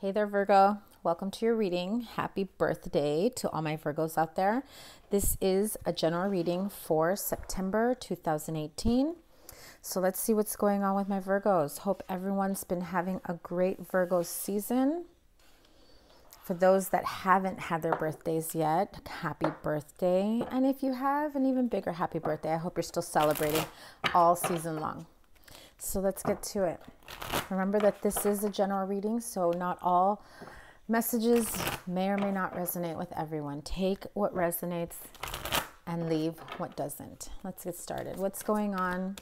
Hey there, Virgo. Welcome to your reading. Happy birthday to all my Virgos out there. This is a general reading for September 2018. So let's see what's going on with my Virgos. Hope everyone's been having a great Virgo season. For those that haven't had their birthdays yet, happy birthday. And if you have, an even bigger happy birthday. I hope you're still celebrating all season long. So let's get to it. Remember that this is a general reading, so not all messages may or may not resonate with everyone. Take what resonates and leave what doesn't. Let's get started. What's going on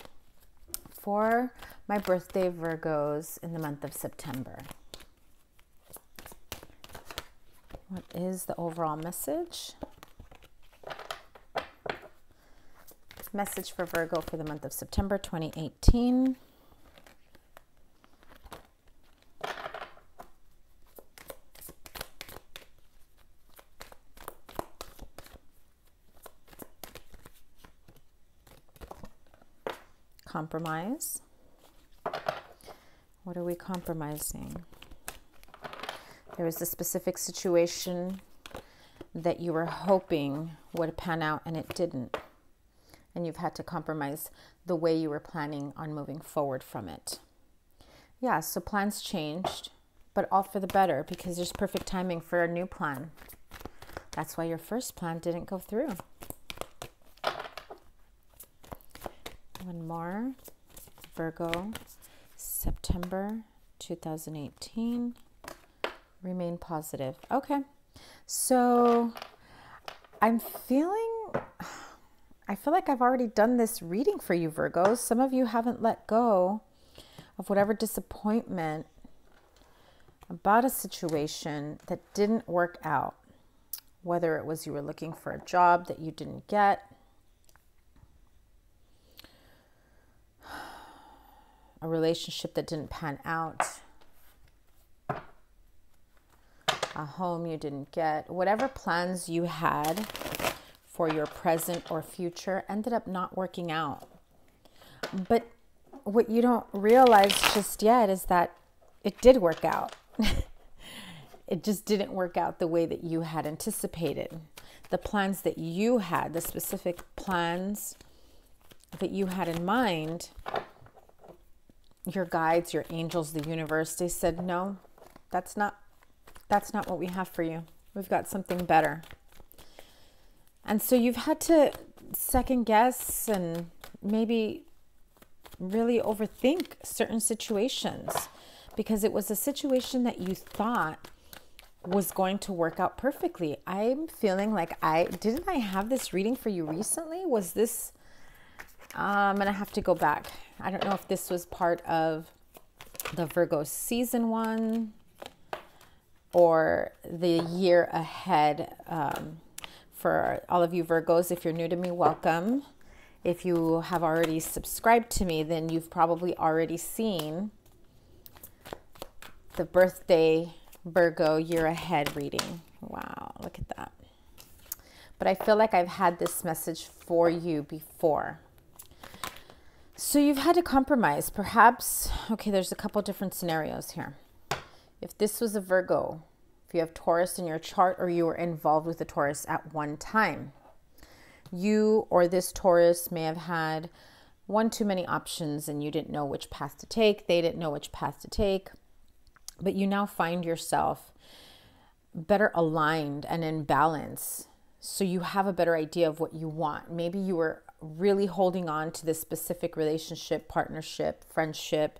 for my birthday Virgos in the month of September? What is the overall message? Message for Virgo for the month of September 2018. Compromise. What are we compromising? There was a specific situation that you were hoping would pan out and it didn't. And you've had to compromise the way you were planning on moving forward from it. Yeah, so plans changed, but all for the better because there's perfect timing for a new plan. That's why your first plan didn't go through. One more. Virgo, September 2018. Remain positive. Okay. So I feel like I've already done this reading for you, Virgos. Some of you haven't let go of whatever disappointment about a situation that didn't work out. Whether it was you were looking for a job that you didn't get, a relationship that didn't pan out, a home you didn't get, whatever plans you had for your present or future ended up not working out. But what you don't realize just yet is that it did work out. It just didn't work out the way that you had anticipated. The plans that you had, the specific plans that you had in mind, your guides, your angels, the universe, they said, no, that's not what we have for you. We've got something better. And so you've had to second guess and maybe really overthink certain situations because it was a situation that you thought was going to work out perfectly. I'm feeling like didn't I have this reading for you recently? Was this, I'm going to have to go back. I don't know if this was part of the Virgo season 1 or the year ahead. For all of you Virgos, if you're new to me, welcome. If you have already subscribed to me, then you've probably already seen the birthday Virgo year ahead reading. Wow, look at that. But I feel like I've had this message for you before. So you've had to compromise. Perhaps, okay, there's a couple different scenarios here. If this was a Virgo, if you have Taurus in your chart or you were involved with a Taurus at one time, you or this Taurus may have had one too many options and you didn't know which path to take. They didn't know which path to take. But you now find yourself better aligned and in balance. So you have a better idea of what you want. Maybe you were really holding on to this specific relationship, partnership, friendship,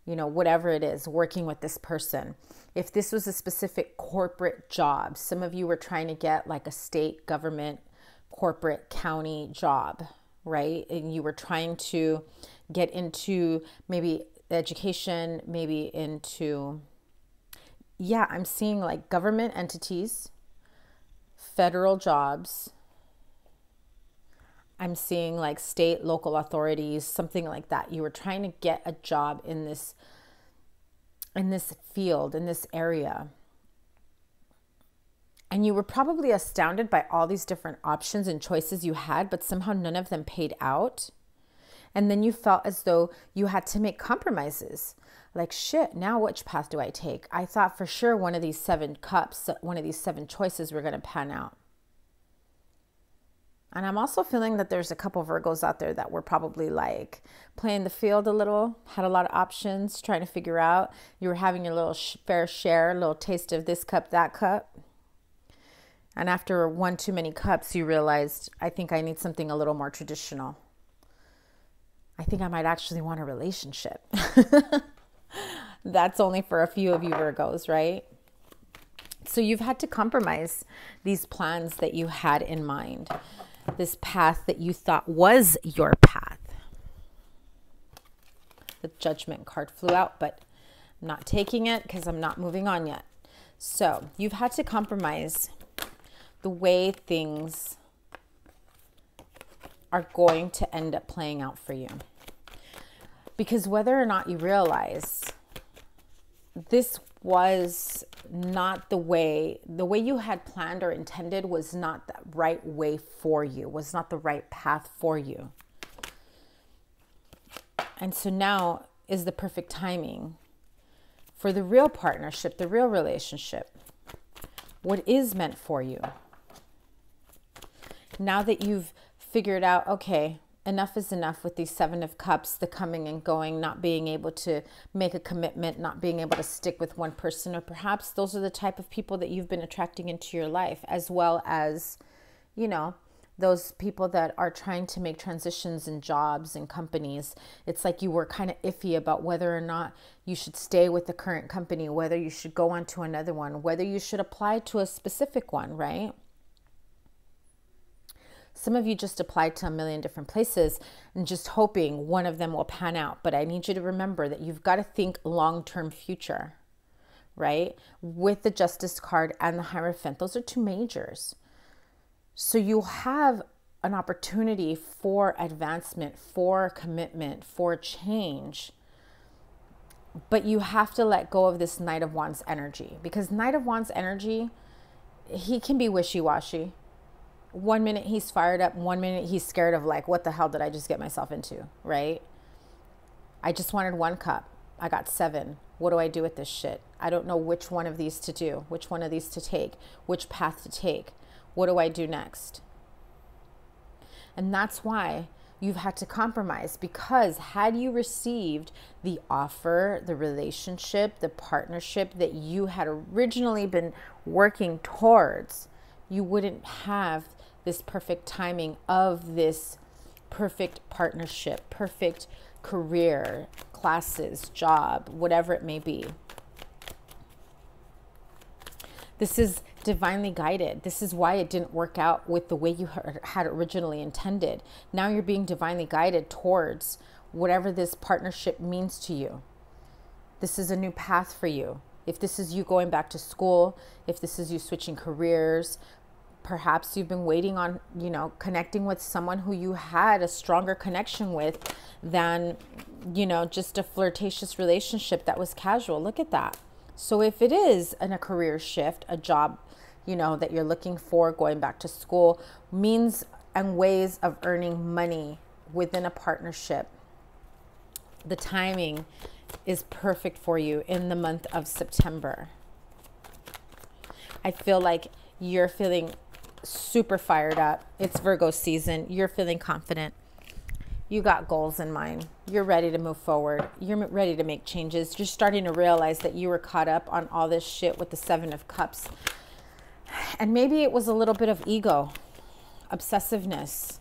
whatever it is, working with this person. If this was a specific corporate job, some of you were trying to get like a state, government, corporate, county job, right? And you were trying to get into maybe education, maybe into, I'm seeing like government entities, federal jobs. I'm seeing like state, local authorities, something like that. You were trying to get a job in this field, in this area. And you were probably astounded by all these different options and choices you had, but somehow none of them paid out. And then you felt as though you had to make compromises. like, shit, now which path do I take? I thought for sure one of these 7 cups, one of these 7 choices were going to pan out. And I'm also feeling that there's a couple Virgos out there that were probably like playing the field a little, had a lot of options, trying to figure out. You were having your little fair share, a little taste of this cup, that cup. And after one too many cups, you realized, I think I need something a little more traditional. I think I might actually want a relationship. That's only for a few of you Virgos, right? So you've had to compromise these plans that you had in mind. This path that you thought was your path. The Judgment card flew out, but I'm not taking it because I'm not moving on yet. So you've had to compromise the way things are going to end up playing out for you. Because whether or not you realize, this was not the way you had planned or intended was not the right way for you, was not the right path for you. And so now is the perfect timing for the real partnership, the real relationship, what is meant for you. Now that you've figured out, okay, enough is enough with these 7 of Cups, the coming and going, not being able to make a commitment, not being able to stick with one person, or perhaps those are the type of people that you've been attracting into your life, as well as, you know, those people that are trying to make transitions in jobs and companies. It's like you were kind of iffy about whether or not you should stay with the current company, whether you should go on to another one, whether you should apply to a specific one, right? Some of you just applied to a million different places and just hoping one of them will pan out. But I need you to remember that you've got to think long-term future, right? With the Justice card and the Hierophant, those are 2 majors. So you'll have an opportunity for advancement, for commitment, for change. But you have to let go of this Knight of Wands energy, because Knight of Wands energy, he can be wishy-washy. One minute he's fired up, one minute he's scared of like, what the hell did I just get myself into, right? I just wanted 1 cup. I got 7. What do I do with this shit? I don't know which one of these to do, which one of these to take, which path to take. What do I do next? And that's why you've had to compromise, because had you received the offer, the relationship, the partnership that you had originally been working towards, you wouldn't have this perfect timing of this perfect partnership, perfect career, classes, job, whatever it may be. This is divinely guided. This is why it didn't work out with the way you had originally intended. Now you're being divinely guided towards whatever this partnership means to you. This is a new path for you. If this is you going back to school, if this is you switching careers, perhaps you've been waiting on, you know, connecting with someone who you had a stronger connection with than, you know, just a flirtatious relationship that was casual. Look at that. So if it is a career shift, a job, you know, that you're looking for, going back to school, means and ways of earning money within a partnership, the timing is perfect for you in the month of September. I feel like you're feeling super fired up. It's Virgo season. You're feeling confident. You got goals in mind. You're ready to move forward. You're ready to make changes. You're starting to realize that you were caught up on all this shit with the 7 of Cups. And maybe it was a little bit of ego, obsessiveness,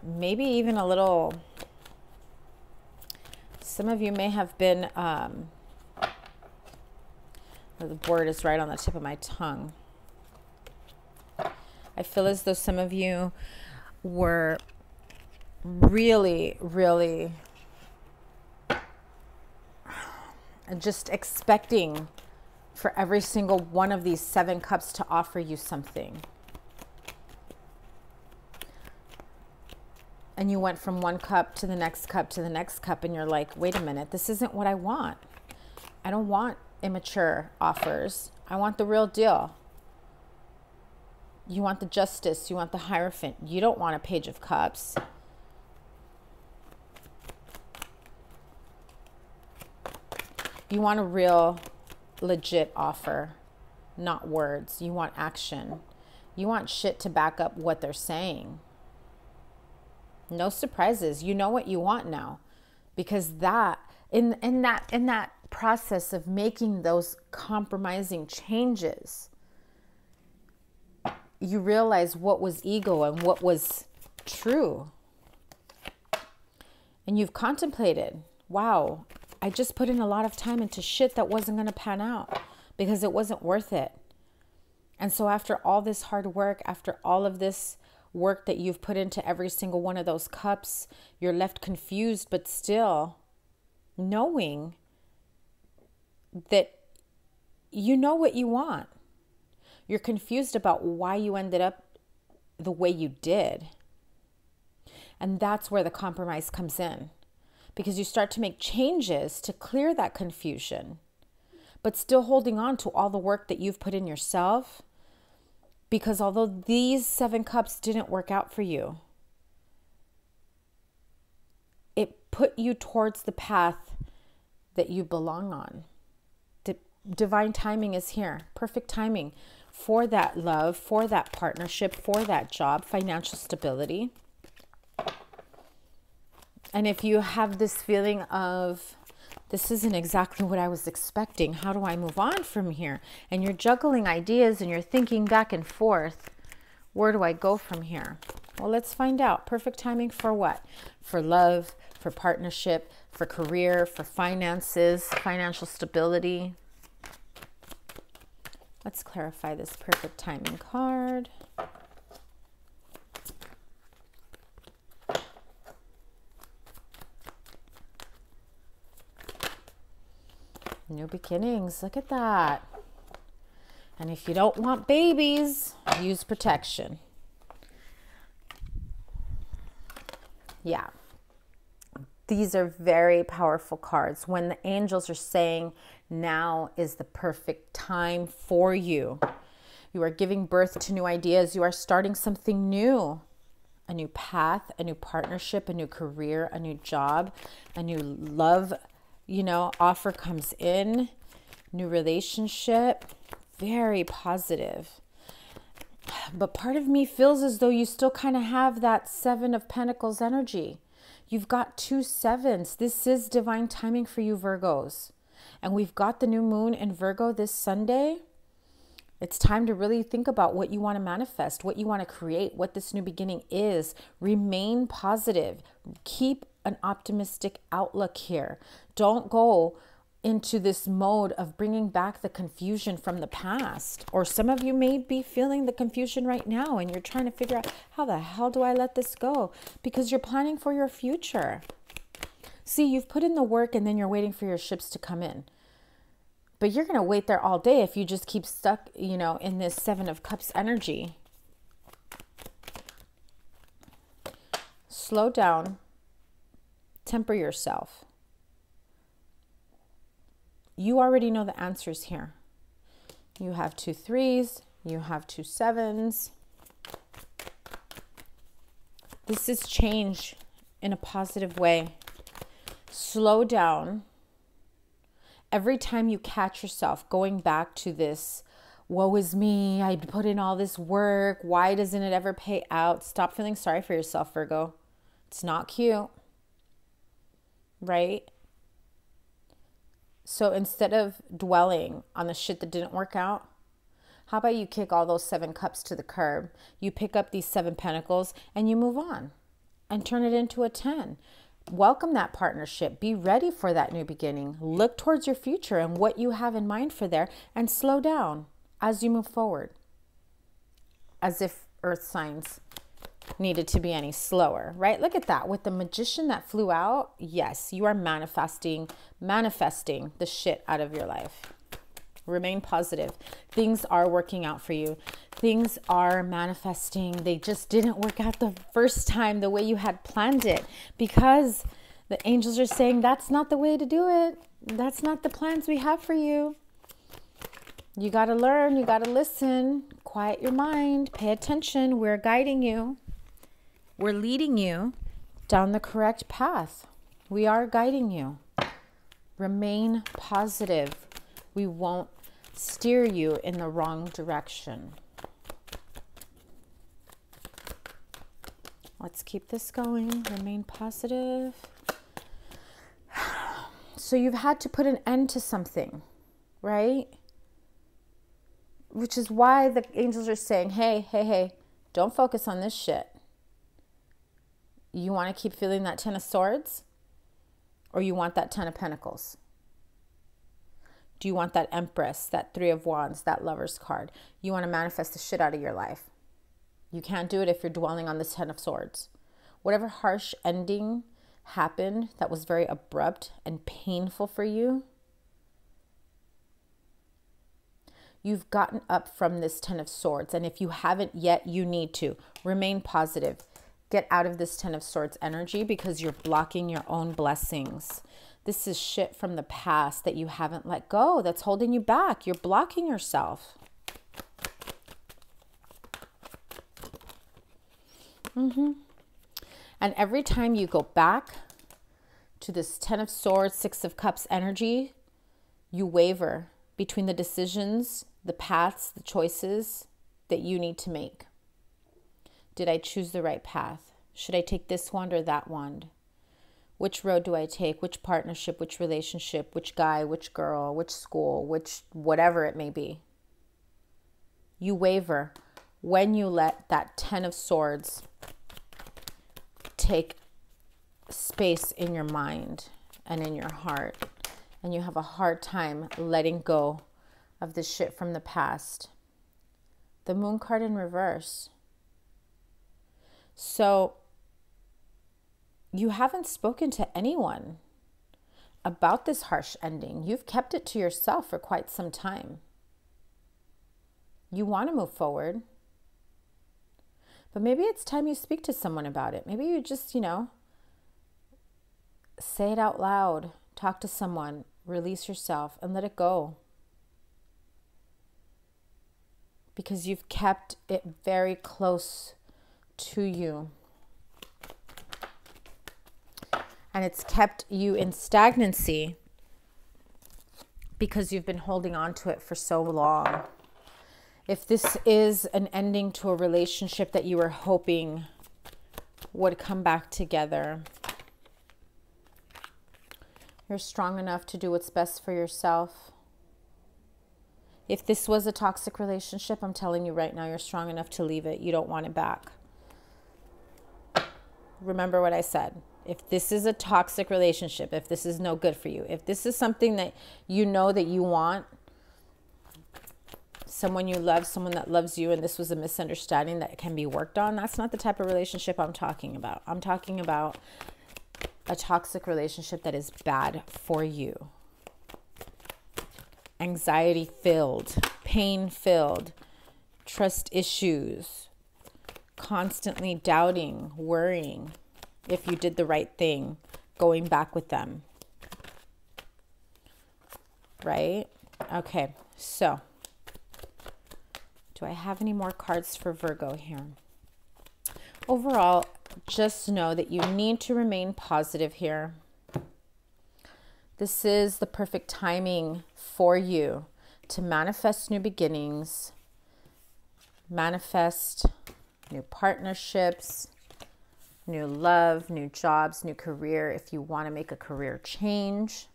maybe even a little, some of you may have been, the word is right on the tip of my tongue. I feel as though some of you were really, really just expecting for every single one of these 7 cups to offer you something. And you went from one cup to the next cup to the next cup, and you're like, wait a minute, this isn't what I want. I don't want immature offers. I want the real deal. You want the Justice. You want the Hierophant. You don't want a Page of Cups. You want a real, legit offer, not words. You want action. You want shit to back up what they're saying. No surprises. You know what you want now, because that in that process of making those compromising changes, you realize what was ego and what was true. And you've contemplated, wow, I just put in a lot of time into shit that wasn't going to pan out because it wasn't worth it. And so after all this hard work, after all of this work that you've put into every single one of those cups, you're left confused, but still knowing that you know what you want. You're confused about why you ended up the way you did. And that's where the compromise comes in, because you start to make changes to clear that confusion, but still holding on to all the work that you've put in yourself. Because although these 7 cups didn't work out for you, it put you towards the path that you belong on. Divine timing is here. Perfect timing for that love, for that partnership, for that job, financial stability. And if you have this feeling of, this isn't exactly what I was expecting, how do I move on from here? And you're juggling ideas and you're thinking back and forth, where do I go from here? Well, let's find out. Perfect timing for what? For love, for partnership, for career, for finances, financial stability. Let's clarify this perfect timing card. New beginnings. Look at that. And if you don't want babies, use protection. Yeah. These are very powerful cards. When the angels are saying now is the perfect time for you. You are giving birth to new ideas. You are starting something new. A new path, a new partnership, a new career, a new job, a new love, offer comes in, new relationship, very positive. But part of me feels as though you still kind of have that 7 of Pentacles energy. You've got 2 sevens. This is divine timing for you, Virgos. And we've got the new moon in Virgo this Sunday. It's time to really think about what you want to manifest, what you want to create, what this new beginning is. Remain positive. Keep an optimistic outlook here. Don't go into this mode of bringing back the confusion from the past. Or some of you may be feeling the confusion right now and you're trying to figure out, how the hell do I let this go? Because you're planning for your future. See, you've put in the work and then you're waiting for your ships to come in. But you're going to wait there all day if you just keep stuck, in this 7 of Cups energy. Slow down. Temper yourself. You already know the answers here. You have 2 3s. You have 2 7s. This is change in a positive way. Slow down. Every time you catch yourself going back to this, woe is me, I put in all this work, why doesn't it ever pay out? Stop feeling sorry for yourself, Virgo. It's not cute, right? So instead of dwelling on the shit that didn't work out, how about you kick all those 7 cups to the curb? You pick up these 7 pentacles and you move on and turn it into a 10. Welcome that partnership. Be ready for that new beginning. Look towards your future and what you have in mind for there, and slow down as you move forward. As if earth signs needed to be any slower, right? Look at that. With the Magician that flew out, yes, you are manifesting the shit out of your life. Remain positive. Things are working out for you. Things are manifesting. They just didn't work out the first time the way you had planned it, because the angels are saying that's not the way to do it. That's not the plans we have for you. You got to learn. You got to listen. Quiet your mind. Pay attention. We're guiding you. We're leading you down the correct path. We are guiding you. Remain positive. We won't steer you in the wrong direction. Let's keep this going. Remain positive. So you've had to put an end to something, right? Which is why the angels are saying, hey, don't focus on this shit. You want to keep feeling that 10 of Swords? Or you want that 10 of Pentacles? Do you want that Empress, that 3 of Wands, that Lover's card? You want to manifest the shit out of your life. You can't do it if you're dwelling on this 10 of Swords. Whatever harsh ending happened that was very abrupt and painful for you, you've gotten up from this 10 of Swords. And if you haven't yet, you need to. Remain positive. Get out of this 10 of Swords energy because you're blocking your own blessings. This is shit from the past that you haven't let go, that's holding you back. You're blocking yourself. And every time you go back to this 10 of Swords, 6 of Cups energy, you waver between the decisions, the paths, the choices that you need to make. Did I choose the right path? Should I take this wand or that wand? Which road do I take? Which partnership, which relationship, which guy, which girl, which school, which whatever it may be. You waver when you let that 10 of Swords take space in your mind and in your heart. And you have a hard time letting go of the shit from the past. The Moon card in reverse. So you haven't spoken to anyone about this harsh ending. You've kept it to yourself for quite some time. You want to move forward. But maybe it's time you speak to someone about it. Maybe you just, say it out loud. Talk to someone. Release yourself and let it go. Because you've kept it very close to you. And it's kept you in stagnancy because you've been holding on to it for so long. If this is an ending to a relationship that you were hoping would come back together, you're strong enough to do what's best for yourself. If this was a toxic relationship, I'm telling you right now, you're strong enough to leave it. You don't want it back. Remember what I said. If this is a toxic relationship, if this is no good for you, if this is something that you know that you want, someone you love, someone that loves you, and this was a misunderstanding that can be worked on, that's not the type of relationship I'm talking about. I'm talking about a toxic relationship that is bad for you. Anxiety-filled, pain-filled, trust issues, constantly doubting, worrying if you did the right thing, going back with them. Right? Okay, so do I have any more cards for Virgo here? Overall, just know that you need to remain positive here. This is the perfect timing for you to manifest new beginnings, manifest new partnerships, new love, new jobs, new career if you want to make a career change.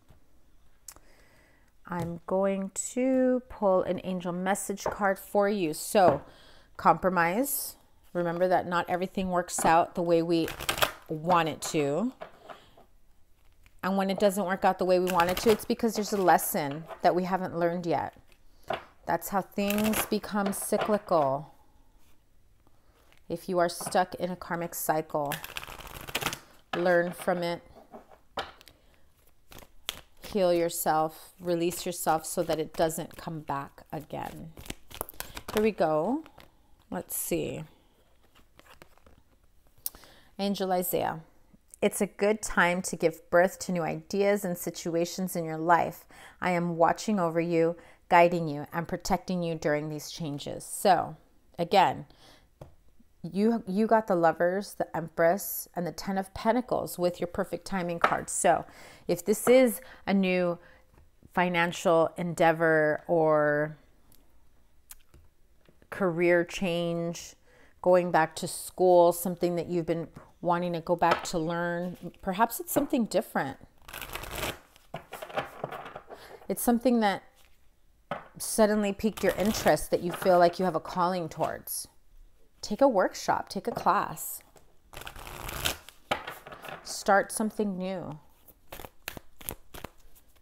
I'm going to pull an angel message card for you. So, compromise. Remember that not everything works out the way we want it to. And when it doesn't work out the way we want it to, it's because there's a lesson that we haven't learned yet. That's how things become cyclical. If you are stuck in a karmic cycle, learn from it. Heal yourself, release yourself so that it doesn't come back again. Here we go. Let's see. Angel Isaiah. It's a good time to give birth to new ideas and situations in your life. I am watching over you, guiding you, and protecting you during these changes. So, again, You got the Lovers, the Empress, and the Ten of Pentacles with your perfect timing card. So if this is a new financial endeavor or career change, going back to school, something that you've been wanting to go back to learn, perhaps it's something different. It's something that suddenly piqued your interest, that you feel like you have a calling towards. Take a workshop, take a class. Start something new.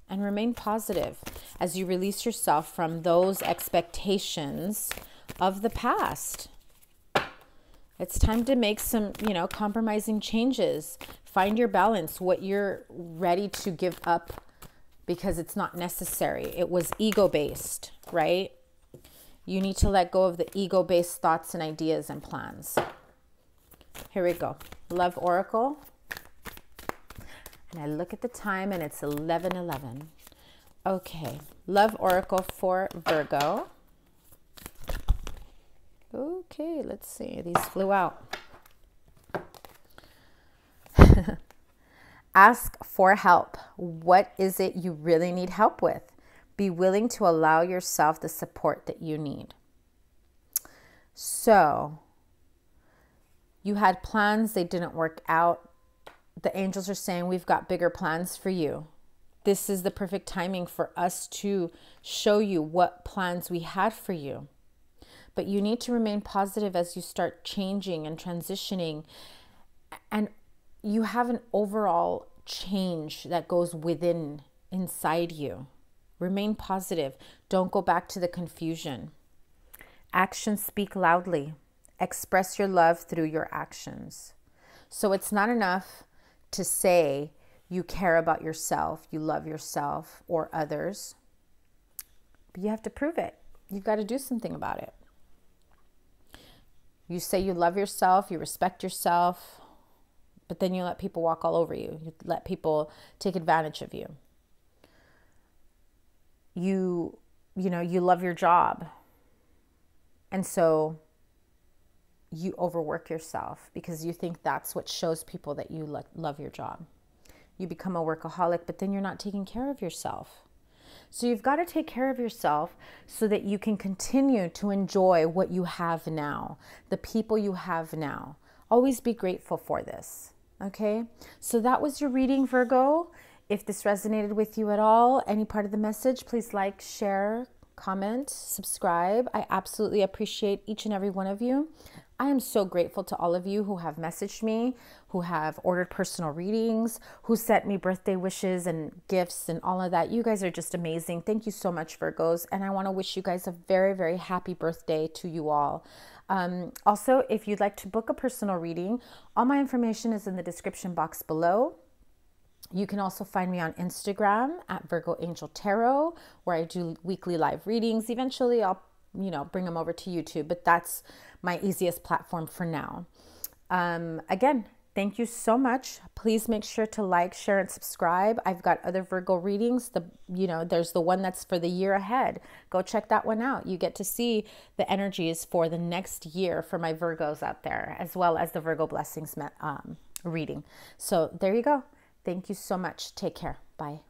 And remain positive as you release yourself from those expectations of the past. It's time to make some, compromising changes. Find your balance, what you're ready to give up because it's not necessary. It was ego-based, right? You need to let go of the ego-based thoughts and ideas and plans. Here we go. Love Oracle. And I look at the time and it's 11:11. Okay. Love Oracle for Virgo. Okay, let's see. These flew out. Ask for help. What is it you really need help with? Be willing to allow yourself the support that you need. So, you had plans, they didn't work out. The angels are saying, we've got bigger plans for you. This is the perfect timing for us to show you what plans we had for you. But you need to remain positive as you start changing and transitioning. And you have an overall change that goes inside you. Remain positive. Don't go back to the confusion. Actions speak loudly. Express your love through your actions. So it's not enough to say you care about yourself, you love yourself or others, but you have to prove it. You've got to do something about it. You say you love yourself, you respect yourself, but then you let people walk all over you. You let people take advantage of you. You love your job. And so you overwork yourself because you think that's what shows people that you love your job. You become a workaholic, but then you're not taking care of yourself. So you've got to take care of yourself so that you can continue to enjoy what you have now, the people you have now. Always be grateful for this, okay? So that was your reading, Virgo. If this resonated with you at all, any part of the message, please like, share, comment, subscribe. I absolutely appreciate each and every one of you. I am so grateful to all of you who have messaged me, who have ordered personal readings, who sent me birthday wishes and gifts and all of that. You guys are just amazing. Thank you so much, Virgos. And I want to wish you guys a very, very happy birthday to you all. Also, if you'd like to book a personal reading, all my information is in the description box below. You can also find me on Instagram at Virgoangeltarot, where I do weekly live readings. Eventually, I'll bring them over to YouTube, but that's my easiest platform for now. Again, thank you so much. Please make sure to like, share, and subscribe. I've got other Virgo readings. There's the one that's for the year ahead. Go check that one out. You get to see the energies for the next year for my Virgos out there, as well as the Virgo Blessings reading. So there you go. Thank you so much. Take care. Bye.